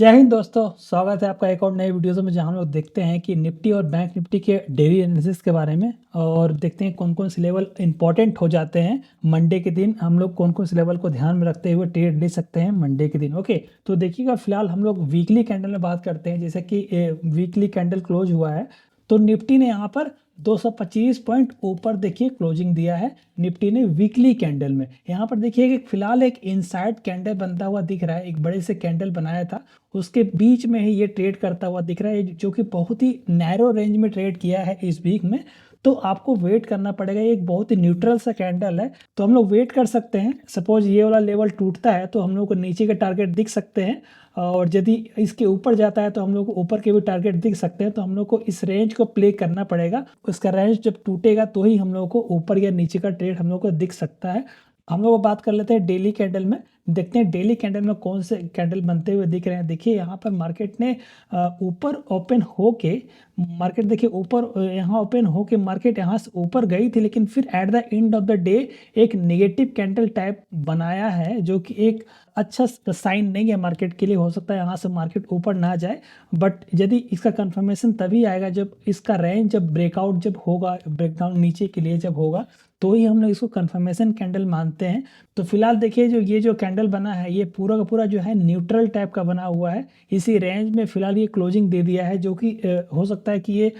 जय हिंद दोस्तों, स्वागत है आपका एक और नए वीडियोज़ में जहां हम लोग देखते हैं कि निफ्टी और बैंक निफ्टी के डेली एनालिसिस के बारे में और देखते हैं कौन कौन से लेवल इंपॉर्टेंट हो जाते हैं। मंडे के दिन हम लोग कौन कौन से लेवल को ध्यान में रखते हुए ट्रेड ले सकते हैं मंडे के दिन। ओके, तो देखिएगा फिलहाल हम लोग वीकली कैंडल में बात करते हैं। जैसे कि वीकली कैंडल क्लोज हुआ है तो निफ्टी ने यहाँ पर 225 पॉइंट ऊपर देखिए क्लोजिंग दिया है निफ्टी ने वीकली कैंडल में। यहाँ पर देखिए कि फिलहाल एक इनसाइड कैंडल बनता हुआ दिख रहा है, एक बड़े से कैंडल बनाया था उसके बीच में ही ये ट्रेड करता हुआ दिख रहा है, जो कि बहुत ही नैरो रेंज में ट्रेड किया है इस वीक में। तो आपको वेट करना पड़ेगा, ये एक बहुत ही न्यूट्रल सा कैंडल है तो हम लोग वेट कर सकते हैं। सपोज ये वाला लेवल टूटता है तो हम लोग को नीचे के टारगेट दिख सकते हैं और यदि इसके ऊपर जाता है तो हम लोग को ऊपर के भी टारगेट दिख सकते हैं। तो हम लोग को इस रेंज को प्ले करना पड़ेगा, उसका रेंज जब टूटेगा तो ही हम लोग को ऊपर या नीचे का ट्रेड हम लोग को दिख सकता है। हम लोग बात कर लेते हैं डेली कैंडल में, देखते हैं डेली कैंडल में कौन से कैंडल बनते हुए दिख रहे हैं। देखिए यहाँ पर मार्केट ने ऊपर ओपन होके मार्केट देखिए ऊपर यहाँ ओपन होके मार्केट यहाँ से ऊपर गई थी, लेकिन फिर at the end of the day एक नेगेटिव कैंडल टाइप बनाया है, जो कि एक अच्छा साइन नहीं है मार्केट के लिए। हो सकता है यहाँ से मार्केट ऊपर ना जाए, बट यदि इसका कंफर्मेशन तभी आएगा जब इसका रेंज जब ब्रेकआउट जब होगा, ब्रेकडाउन नीचे के लिए जब होगा तो ही हम लोग इसको कंफर्मेशन कैंडल मानते हैं। तो फिलहाल देखिए ये जो कैंडल बना है ये पूरा का पूरा जो है न्यूट्रल टाइप का बना हुआ है। इसी रेंज में फिलहाल ये क्लोजिंग दे दिया है, जो कि हो सकता है कि ये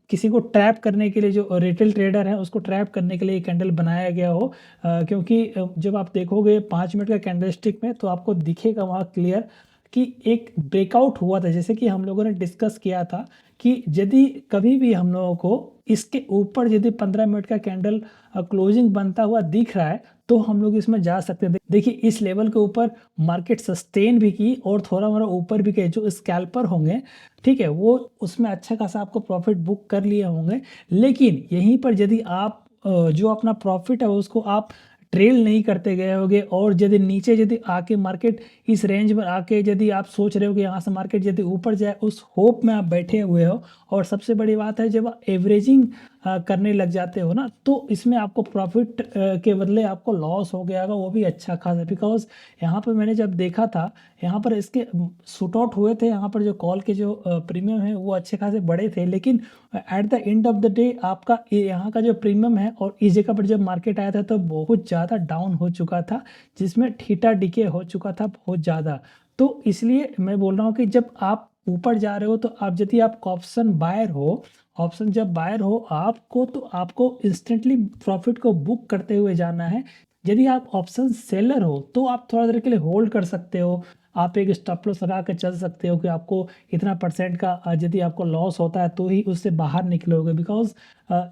किसी को ट्रैप करने के लिए, जो रिटेल ट्रेडर है उसको ट्रैप करने के लिए कैंडल बनाया गया हो। क्योंकि जब आप देखोगे 5 मिनट का कैंडल स्टिक में तो आपको दिखेगा वहाँ क्लियर कि एक ब्रेकआउट हुआ था। जैसे कि हम लोगों ने डिस्कस किया था कि यदि कभी भी हम लोगों को इसके ऊपर यदि 15 मिनट का कैंडल क्लोजिंग बनता हुआ दिख रहा है तो हम लोग इसमें जा सकते हैं। देखिए इस लेवल के ऊपर मार्केट सस्टेन भी की और थोड़ा मोड़ा ऊपर भी गए। जो स्कैल्पर होंगे, ठीक है, वो उसमें अच्छा खासा आपको प्रॉफिट बुक कर लिए होंगे। लेकिन यहीं पर यदि आप जो अपना प्रॉफिट है उसको आप ट्रेल नहीं करते गए होगे और यदि नीचे यदि आके मार्केट इस रेंज में आके यदि आप सोच रहे हो कि यहाँ से मार्केट यदि ऊपर जाए, उस होप में आप बैठे हुए हो। और सबसे बड़ी बात है जब आप एवरेजिंग करने लग जाते हो ना, तो इसमें आपको प्रॉफिट के बदले आपको लॉस हो गया होगा, वो भी अच्छा खासा। बिकॉज यहाँ पर मैंने जब देखा था यहाँ पर इसके शूट आउट हुए थे, यहाँ पर जो कॉल के जो प्रीमियम है वो अच्छे खासे बड़े थे, लेकिन at the end of the day आपका यहाँ का जो प्रीमियम है और इस जगह पर जब मार्केट आया था तो बहुत ज़्यादा डाउन हो चुका था, जिसमें ठीटा डिके हो चुका था बहुत ज़्यादा। तो इसलिए मैं बोल रहा हूँ कि जब आप ऊपर जा रहे हो तो आप यदि आप ऑप्शन बायर हो, ऑप्शन जब बायर हो आपको तो आपको इंस्टेंटली प्रॉफिट को बुक करते हुए जाना है। यदि आप ऑप्शन सेलर हो तो आप थोड़ा देर के लिए होल्ड कर सकते हो, आप एक स्टॉप लॉस लगा कर चल सकते हो कि आपको इतना परसेंट का यदि आपको लॉस होता है तो ही उससे बाहर निकलोगे। बिकॉज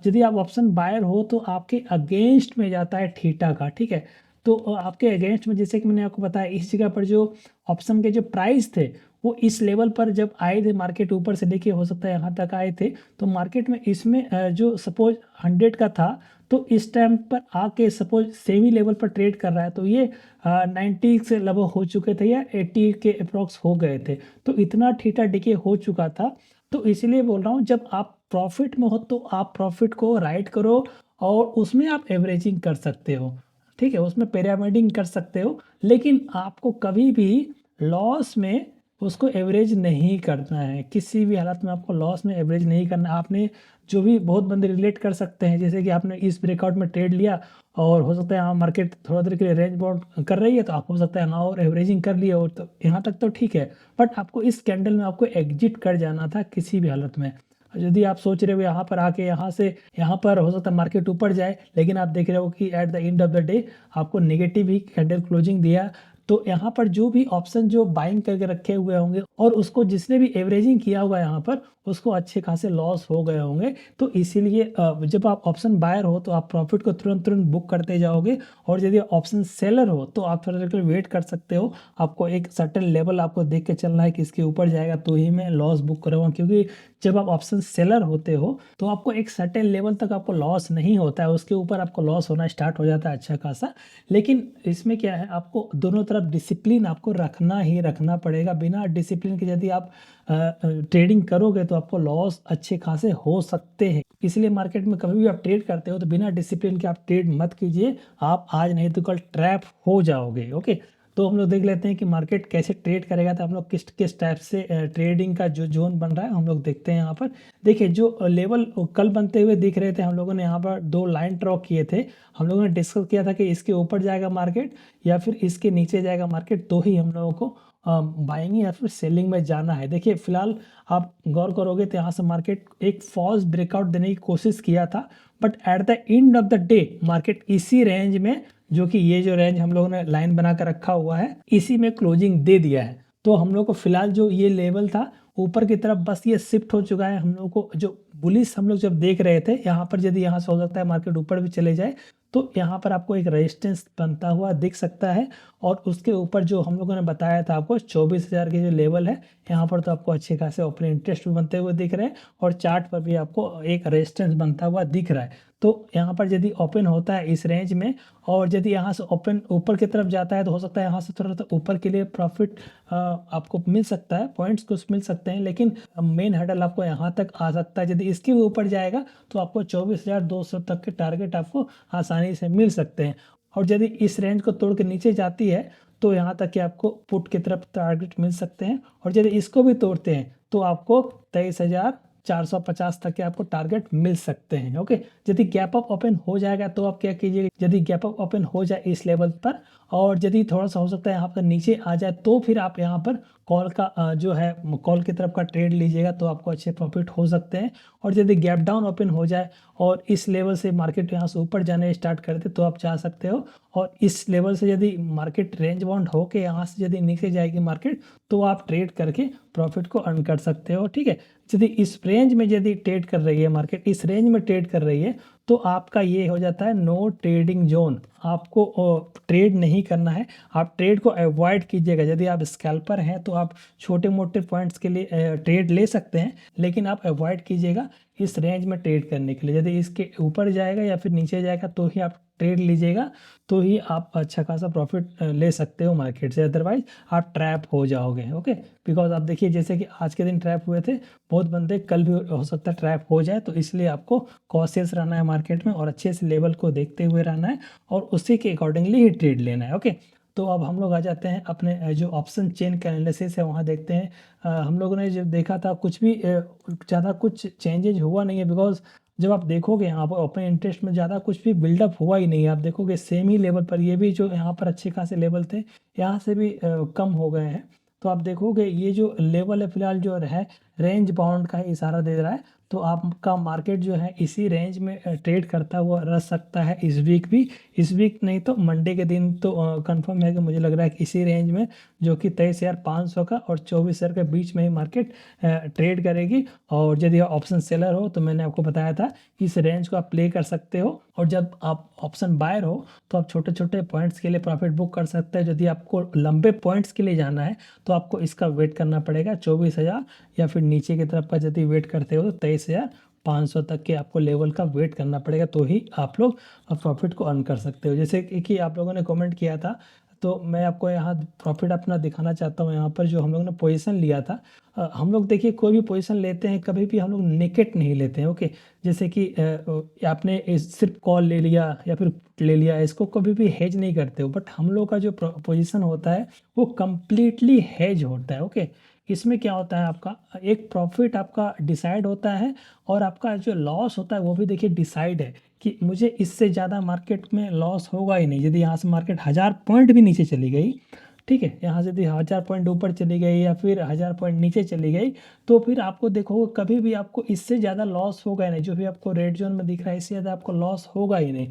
यदि आप ऑप्शन बायर हो तो आपके अगेंस्ट में जाता है थीटा का, ठीक है। तो आपके अगेंस्ट में, जैसे कि मैंने आपको बताया, इस जगह पर जो ऑप्शन के जो प्राइस थे वो इस लेवल पर जब आए थे, मार्केट ऊपर से देखिए हो सकता है यहाँ तक आए थे, तो मार्केट में इसमें जो सपोज 100 का था तो इस टाइम पर आके सपोज सेमी लेवल पर ट्रेड कर रहा है तो ये 90 से लगभग हो चुके थे या 80 के अप्रॉक्स हो गए थे। तो इतना ठीटा डिके हो चुका था। तो इसीलिए बोल रहा हूँ जब आप प्रॉफिट में हो तो आप प्रॉफिट को राइट करो और उसमें आप एवरेजिंग कर सकते हो, ठीक है, उसमें पिरामिडिंग कर सकते हो। लेकिन आपको कभी भी लॉस में उसको एवरेज नहीं करना है, किसी भी हालत में आपको लॉस में एवरेज नहीं करना। आपने जो भी बहुत बंदे रिलेट कर सकते हैं, जैसे कि आपने इस ब्रेकआउट में ट्रेड लिया और हो सकता है यहाँ मार्केट थोड़ा देर के लिए रेंज बाउंड कर रही है तो आप हो सकता है यहाँ और एवरेजिंग कर लिए और तो यहाँ तक तो ठीक है, बट आपको इस कैंडल में आपको एग्जिट कर जाना था किसी भी हालत में। यदि आप सोच रहे हो यहाँ पर आके यहाँ से यहाँ पर हो सकता है मार्केट ऊपर जाए, लेकिन आप देख रहे हो कि at the end of the day आपको नेगेटिव ही कैंडल क्लोजिंग दिया, तो यहाँ पर जो भी ऑप्शन जो बाइंग करके रखे हुए होंगे और उसको जिसने भी एवरेजिंग किया होगा यहाँ पर उसको अच्छे खासे लॉस हो गए होंगे। तो इसीलिए जब आप ऑप्शन बायर हो तो आप प्रॉफिट को तुरंत तुरंत बुक करते जाओगे, और यदि ऑप्शन सेलर हो तो आप थोड़ा देर वेट कर सकते हो। आपको एक सर्टेन लेवल आपको देख के चलना है कि इसके ऊपर जाएगा तो ही मैं लॉस बुक करूँगा, क्योंकि जब आप ऑप्शन सेलर होते हो तो आपको एक सर्टेन लेवल तक आपको लॉस नहीं होता है, उसके ऊपर आपको लॉस होना स्टार्ट हो जाता है अच्छा खासा। लेकिन इसमें क्या है, आपको दोनों तरफ डिसिप्लिन आपको रखना ही रखना पड़ेगा। बिना डिसिप्लिन के यदि आप ट्रेडिंग करोगे तो आपको लॉस अच्छे खासे हो सकते हैं। इसलिए मार्केट में कभी भी आप ट्रेड करते हो तो बिना डिसिप्लिन के आप ट्रेड मत कीजिए, आप आज नहीं तो कल ट्रैप हो जाओगे। ओके, तो हम लोग देख लेते हैं कि मार्केट कैसे ट्रेड करेगा, तो हम लोग किस किस टाइप से ट्रेडिंग का जो जोन बन रहा है हम लोग देखते हैं यहाँ पर। देखिए जो लेवल कल बनते हुए दिख रहे थे, हम लोगों ने यहाँ पर 2 लाइन ड्रॉ किए थे। हम लोगों ने डिस्कस किया था कि इसके ऊपर जाएगा मार्केट या फिर इसके नीचे जाएगा मार्केट, तो ही हम लोगों को बाइंग या फिर सेलिंग में जाना है। देखिए फिलहाल आप गौर करोगे तो यहाँ से मार्केट एक फॉल्स ब्रेकआउट देने की कोशिश किया था, but at the end of the day market इसी रेंज में, जो कि ये जो रेंज हम लोगों ने लाइन बना कर रखा हुआ है, इसी में क्लोजिंग दे दिया है। तो हम लोग को फिलहाल जो ये लेवल था ऊपर की तरफ बस ये शिफ्ट हो चुका है। हम लोग को जो बुलिस हम लोग जब देख रहे थे, यहाँ पर यदि यहाँ से हो सकता है मार्केट ऊपर भी चले जाए, तो यहाँ पर आपको एक रेजिस्टेंस बनता हुआ दिख सकता है। और उसके ऊपर जो हम लोगों ने बताया था आपको 24,000 के जो लेवल है, यहाँ पर तो आपको अच्छे खासे ओपन इंटरेस्ट भी बनते हुए दिख रहे हैं और चार्ट पर भी आपको एक रेजिस्टेंस बनता हुआ दिख रहा है। तो यहाँ पर यदि ओपन होता है इस रेंज में और यदि यहाँ से ओपन ऊपर की तरफ जाता है, तो हो सकता है यहाँ से थोड़ा सा ऊपर के लिए प्रॉफिट आपको मिल सकता है, पॉइंट्स कुछ मिल सकते हैं, लेकिन मेन हर्डल आपको यहाँ तक आ सकता है। यदि इसके भी ऊपर जाएगा तो आपको 24,200 तक के टारगेट आपको आसानी से मिल सकते हैं। और यदि इस रेंज को तोड़ के नीचे जाती है तो यहाँ तक कि आपको पुट की तरफ टारगेट मिल सकते हैं। और यदि इसको भी तोड़ते हैं तो आपको 23,450 तक के आपको टारगेट मिल सकते हैं। ओके, यदि गैप अप ओपन हो जाएगा तो आप क्या कीजिएगा, यदि गैप अप ओपन हो जाए इस लेवल पर और यदि थोड़ा सा हो सकता है यहाँ पर नीचे आ जाए, तो फिर आप यहाँ पर कॉल का जो है कॉल की तरफ का ट्रेड लीजिएगा, तो आपको अच्छे प्रॉफिट हो सकते हैं। और यदि गैप डाउन ओपन हो जाए और इस लेवल से मार्केट यहाँ से ऊपर जाने स्टार्ट कर दे, तो आप जा सकते हो। और इस लेवल से यदि मार्केट रेंज बाउंड हो के यहाँ से यदि नीचे जाएगी मार्केट, तो आप ट्रेड करके प्रॉफिट को अर्न कर सकते हो। ठीक है, यदि इस रेंज में यदि ट्रेड कर रही है मार्केट, इस रेंज में ट्रेड कर रही है, तो आपका ये हो जाता है नो ट्रेडिंग जोन। आपको ट्रेड नहीं करना है, आप ट्रेड को अवॉइड कीजिएगा। यदि आप स्कैल्पर हैं तो आप छोटे मोटे पॉइंट्स के लिए ट्रेड ले सकते हैं, लेकिन आप अवॉइड कीजिएगा इस रेंज में ट्रेड करने के लिए। यदि इसके ऊपर जाएगा या फिर नीचे जाएगा तो ही आप ट्रेड लीजिएगा, तो ही आप अच्छा खासा प्रॉफिट ले सकते हो मार्केट से, अदरवाइज आप ट्रैप हो जाओगे। ओके, बिकॉज आप देखिए जैसे कि आज के दिन ट्रैप हुए थे बहुत बंदे, कल भी हो सकता है ट्रैप हो जाए, तो इसलिए आपको कॉशियस रहना है मार्केट में और अच्छे से लेवल को देखते हुए रहना है और उसी के अकॉर्डिंगली ही ट्रेड लेना है। ओके, तो अब हम लोग आ जाते हैं अपने जो ऑप्शन चेन का एनालिसिस है वहाँ देखते हैं। हम लोगों ने जब देखा था कुछ भी ज़्यादा कुछ चेंजेज हुआ नहीं है, बिकॉज जब आप देखोगे यहाँ पर ओपन इंटरेस्ट में ज़्यादा कुछ भी बिल्डअप हुआ ही नहीं है। आप देखोगे सेम ही लेवल पर, ये भी जो यहाँ पर अच्छे खासे लेवल थे यहाँ से भी कम हो गए हैं। तो आप देखोगे ये जो लेवल है फिलहाल जो है रेंज बाउंड का इशारा दे रहा है, तो आपका मार्केट जो है इसी रेंज में ट्रेड करता हुआ रह सकता है इस वीक भी। इस वीक नहीं तो मंडे के दिन तो कंफर्म है कि मुझे लग रहा है कि इसी रेंज में, जो कि 23,500 का और 24,000 के बीच में ही मार्केट ट्रेड करेगी। और यदि आप ऑप्शन सेलर हो तो मैंने आपको बताया था इस रेंज को आप प्ले कर सकते हो, और जब आप ऑप्शन बायर हो तो आप छोटे छोटे पॉइंट्स के लिए प्रॉफिट बुक कर सकते हैं। यदि आपको लंबे पॉइंट्स के लिए जाना है तो आपको इसका वेट करना पड़ेगा 24,000, या फिर नीचे की तरफ का यदि वेट करते हो तो 23,500 तक के आपको लेवल का वेट करना पड़ेगा, तो ही आप लोग प्रॉफिट को अर्न कर सकते हो। जैसे कि आप लोगों ने कमेंट किया था, तो मैं आपको यहाँ प्रॉफिट अपना दिखाना चाहता हूँ। यहाँ पर जो हम लोग ने पोजीशन लिया था, हम लोग देखिए कोई भी पोजीशन लेते हैं कभी भी हम लोग नेकेट नहीं लेते हैं। ओके, जैसे कि आपने सिर्फ कॉल ले लिया या फिर ले लिया, इसको कभी भी हेज नहीं करते हो, बट हम लोग का जो पोजीशन होता है वो कम्प्लीटली हेज होता है। ओके, इसमें क्या होता है, आपका एक प्रॉफिट आपका डिसाइड होता है और आपका जो लॉस होता है वो भी देखिए डिसाइड है कि मुझे इससे ज़्यादा मार्केट में लॉस होगा ही नहीं। यदि यहाँ से मार्केट 1000 पॉइंट भी नीचे चली गई, ठीक है, यहाँ से यदि 1000 पॉइंट ऊपर चली गई या फिर 1000 पॉइंट नीचे चली गई, तो फिर आपको देखोगे कभी भी आपको इससे ज़्यादा लॉस होगा ही नहीं। जो भी आपको रेड जोन में दिख रहा है इससे ज़्यादा आपको लॉस होगा ही नहीं।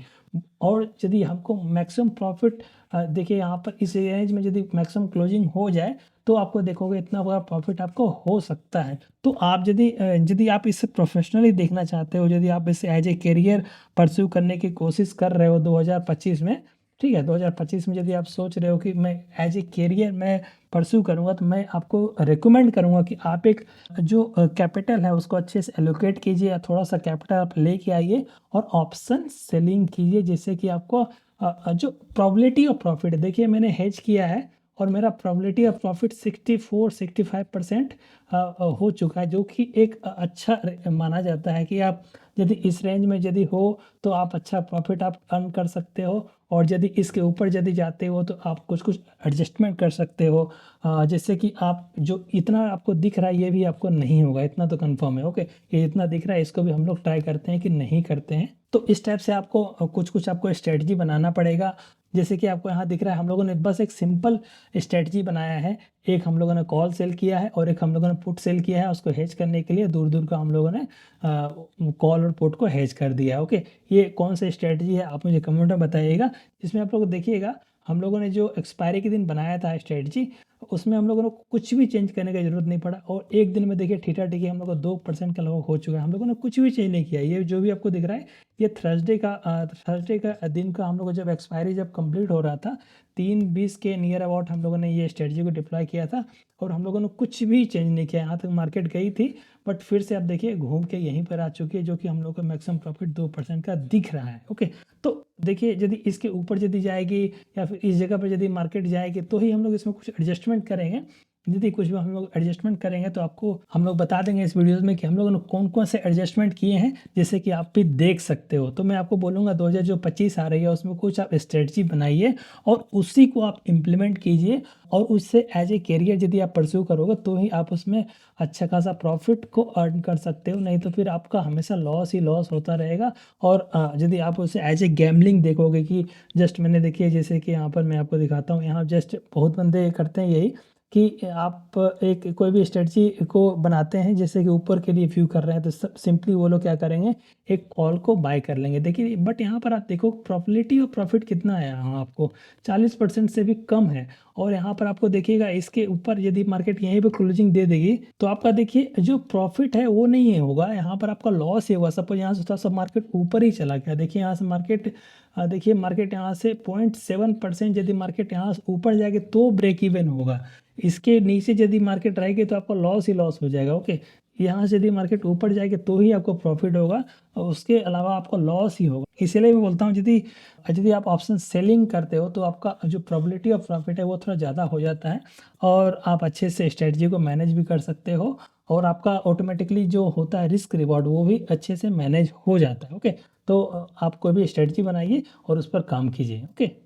और यदि हमको मैक्सिमम प्रॉफिट देखिए यहाँ पर इस रेंज में यदि मैक्सिमम क्लोजिंग हो जाए, तो आपको देखोगे इतना बड़ा प्रॉफिट आपको हो सकता है। तो आप यदि आप इसे प्रोफेशनली देखना चाहते हो, यदि आप इसे एज ए करियर परस्यू करने की कोशिश कर रहे हो 2025 में, ठीक है, 2025 में यदि आप सोच रहे हो कि मैं एज ए करियर मैं परस्यू करूँगा, तो मैं आपको रिकमेंड करूँगा कि आप एक जो कैपिटल है उसको अच्छे से एलोकेट कीजिए, या थोड़ा सा कैपिटल आप लेके आइए और ऑप्शन सेलिंग कीजिए, जिससे कि आपको जो प्रोबेबिलिटी ऑफ प्रॉफिट है, देखिए मैंने हेज किया है और मेरा प्रोबेबिलिटी ऑफ प्रॉफिट 64-65% हो चुका है, जो कि एक अच्छा माना जाता है कि आप यदि इस रेंज में यदि हो तो आप अच्छा प्रॉफिट आप अर्न कर सकते हो। और यदि इसके ऊपर यदि जाते हो तो आप कुछ कुछ एडजस्टमेंट कर सकते हो, जैसे कि आप जो इतना आपको दिख रहा है ये भी आपको नहीं होगा, इतना तो कंफर्म है। ओके, ये इतना दिख रहा है इसको भी हम लोग ट्राई करते हैं कि नहीं करते हैं। तो इस टाइप से आपको कुछ कुछ आपको स्ट्रेटजी बनाना पड़ेगा। जैसे कि आपको यहाँ दिख रहा है हम लोगों ने बस एक सिंपल स्ट्रेटजी बनाया है। एक हम लोगों ने कॉल सेल किया है और एक हम लोगों ने पुट सेल किया है। उसको हेज करने के लिए दूर दूर का हम लोगों ने कॉल और पुट को हेज कर दिया। ओके, ये कौन सा स्ट्रेटजी है आप मुझे कमेंट में बताइएगा। इसमें आप लोग देखिएगा हम लोगों ने जो एक्सपायरी के दिन बनाया था स्ट्रेटजी, उसमें हम लोगों को कुछ भी चेंज करने की जरूरत नहीं पड़ा और एक दिन में देखिए ठीठा ठीकी हम लोग को 2% का लगभग हो चुका है। हम लोगों ने कुछ भी चेंज नहीं किया। ये जो भी आपको दिख रहा है ये थर्सडे का दिन का हम लोग को जब एक्सपायरी जब कंप्लीट हो रहा था 3:20 के नियर अबाउट हम लोगों ने ये स्ट्रेटजी को डिप्लॉय किया था और हम लोगों ने कुछ भी चेंज नहीं किया। यहाँ तक मार्केट गई थी बट फिर से आप देखिए घूम के यहीं पर आ चुकी है, जो कि हम लोग को मैक्सिमम प्रॉफिट 2% का दिख रहा है। ओके, तो देखिए यदि इसके ऊपर यदि जाएगी या फिर इस जगह पर यदि मार्केट जाएगी तो ही हम लोग इसमें कुछ एडजस्टमेंट करेंगे। यदि कुछ भी हम लोग एडजस्टमेंट करेंगे तो आपको हम लोग बता देंगे इस वीडियोस में कि हम लोगों ने कौन कौन से एडजस्टमेंट किए हैं, जैसे कि आप भी देख सकते हो। तो मैं आपको बोलूँगा 2025 आ रही है उसमें कुछ आप स्ट्रेटजी बनाइए और उसी को आप इम्प्लीमेंट कीजिए और उससे एज ए कैरियर यदि आप परस्यू करोगे तो ही आप उसमें अच्छा खासा प्रॉफिट को अर्न कर सकते हो, नहीं तो फिर आपका हमेशा लॉस ही लॉस होता रहेगा। और यदि आप उसे एज ए गैम्बलिंग देखोगे कि जस्ट मैंने देखिए जैसे कि यहाँ पर मैं आपको दिखाता हूँ, यहाँ जस्ट बहुत बंदे करते हैं यही कि आप एक कोई भी स्ट्रेटजी को बनाते हैं जैसे कि ऊपर के लिए व्यू कर रहे हैं तो सिंपली वो लोग क्या करेंगे एक कॉल को बाय कर लेंगे। देखिए बट यहाँ पर आप देखो प्रॉफिलिटी और प्रॉफिट कितना है, यहाँ आपको 40% से भी कम है। और यहाँ पर आपको देखिएगा इसके ऊपर यदि मार्केट यहीं पे क्लोजिंग दे देगी तो आपका देखिए जो प्रॉफिट है वो नहीं है होगा, यहाँ पर आपका लॉस ही होगा। सपोज यहाँ से थोड़ा सा मार्केट ऊपर ही चला गया, देखिए यहाँ से मार्केट देखिए मार्केट यहाँ से 0.7% यदि मार्केट यहाँ से ऊपर जाएगी तो ब्रेक इवन होगा। इसके नीचे यदि मार्केट रहेगी तो आपका लॉस ही लॉस हो जाएगा। ओके, यहाँ से यदि मार्केट ऊपर जाएगी तो ही आपको प्रॉफिट होगा और उसके अलावा आपको लॉस ही होगा। इसीलिए मैं बोलता हूँ यदि यदि आप ऑप्शन सेलिंग करते हो तो आपका जो प्रोबेबिलिटी ऑफ प्रॉफिट है वो थोड़ा ज़्यादा हो जाता है और आप अच्छे से स्ट्रेटजी को मैनेज भी कर सकते हो और आपका ऑटोमेटिकली जो होता है रिस्क रिवॉर्ड वो भी अच्छे से मैनेज हो जाता है। ओके, तो आप कोई भी स्ट्रेटजी बनाइए और उस पर काम कीजिए। ओके।